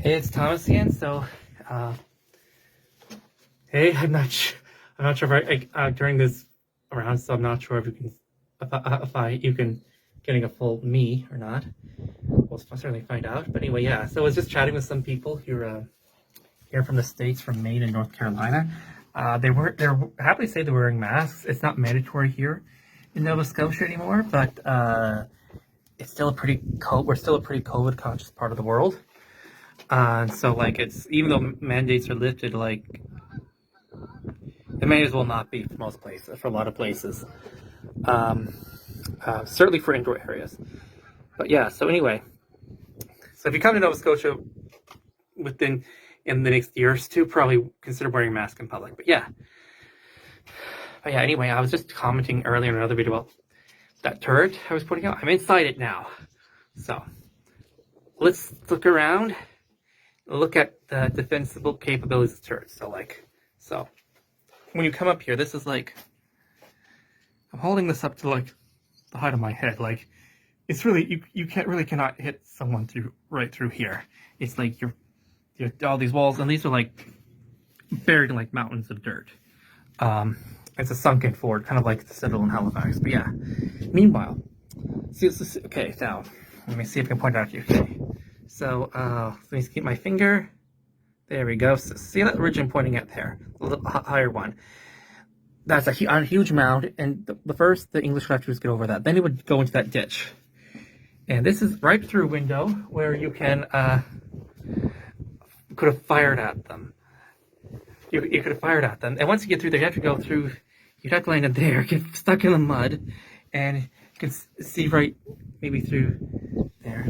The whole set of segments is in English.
Hey, it's Thomas again. So, hey, I'm not sure if during this round, so I'm not sure if you can, you can getting a full me or not. We'll certainly find out. But anyway, yeah. So I was just chatting with some people here from the States, from Maine and North Carolina. They're happy to say they're wearing masks. It's not mandatory here in Nova Scotia anymore, but it's still we're still a pretty COVID conscious part of the world. So like even though mandates are lifted, like it may as well not be for a lot of places. Certainly for indoor areas. But yeah, so anyway, so if you come to Nova Scotia in the next year or two, probably consider wearing a mask in public. But yeah, anyway, I was just commenting earlier in another video about that turret I was putting out. I'm inside it now. So let's look around. Look at the defensible capabilities of the turret. So when you come up here, this is like, I'm holding this up to like the height of my head. Like, it's really, you cannot hit someone right through here. It's like you're all these walls, and these are like buried in like mountains of dirt. It's a sunken fort, kind of like the Citadel in Halifax. But yeah, meanwhile, okay, now let me see if I can point out to you. Okay, so let me keep my finger. There we go. So see that ridge I'm pointing at there, a little higher one. That's a huge mound, and the English would have to do is get over that. Then it would go into that ditch. And this is right through a window where you could have fired at them. You could have fired at them. And once you get through there, you'd have to land in there, get stuck in the mud, and you can see right maybe through there.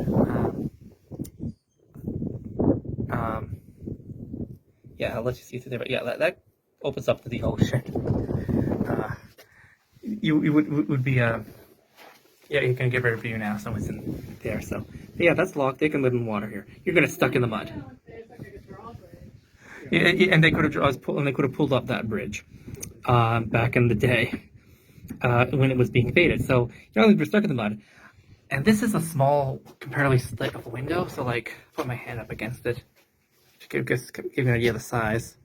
Yeah, I'll let you see through there. But yeah, that opens up to the ocean. You would be yeah, you can get rid of you now. Someone's in there, so yeah, that's locked. They can live in water here. You're gonna stuck in the mud. Yeah, and they could have pulled up that bridge back in the day when it was being invaded. So we're stuck in the mud. And this is a small, comparatively slit of a window. So like, put my hand up against it to give you an idea of the size.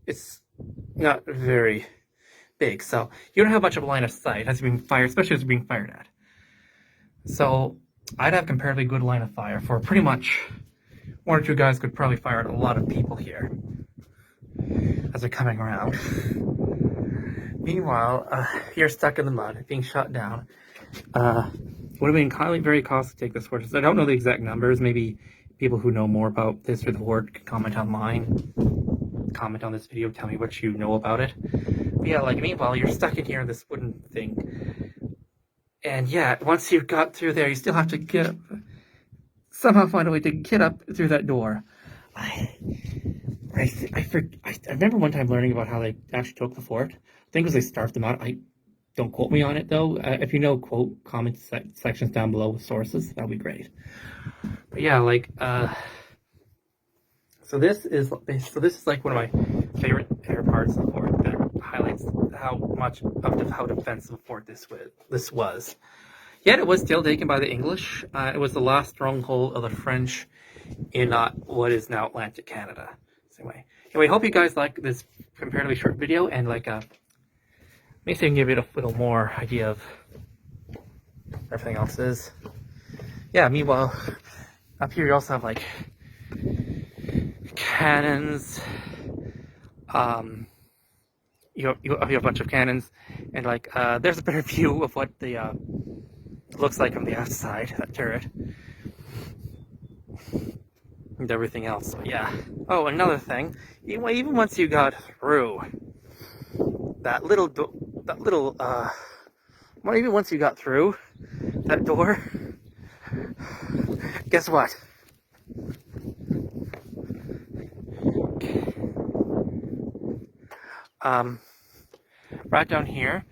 It's not very big, so you don't have much of a line of sight as you're being fired, especially as you're being fired at. So I'd have comparatively good line of fire for pretty much one or two guys could probably fire at a lot of people here as they're coming around. Meanwhile, you're stuck in the mud, being shot down. Would have been very costly to take this fortress. I don't know the exact numbers. Maybe people who know more about this or the horde can comment online. Comment on this video, tell me what you know about it. But yeah, like meanwhile, you're stuck in here in this wooden thing. And yeah, once you got through there, you still have to somehow find a way to get up through that door. I remember one time learning about how they actually took the fort. I think it was they starved them out. Don't quote me on it though. If you know, quote comment sections down below with sources. That'd be great. But yeah, like so this is like one of my favorite parts of the fort that highlights how defensive a fort this was. Yet it was still taken by the English. It was the last stronghold of the French in what is now Atlantic Canada. So anyway, hope you guys like this comparatively short video, and like maybe I can give you a little more idea of everything else is. Yeah, meanwhile, up here you also have like cannons. You have a bunch of cannons, and like there's a better view of what the looks like from the outside, that turret. And everything else. But yeah. Oh, another thing. Even once you got through even once you got through that door, guess what? Right down here,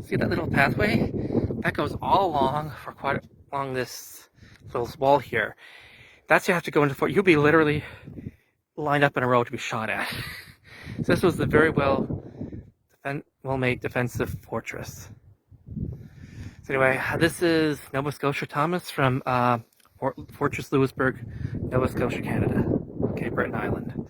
see that little pathway? That goes all along this little wall here. That's you have to go into fort. You'll be literally lined up in a row to be shot at. So this was a very well-made defensive fortress. So anyway, this is Nova Scotia Thomas from Fortress Louisburg, Nova Scotia, Canada. Cape Breton Island.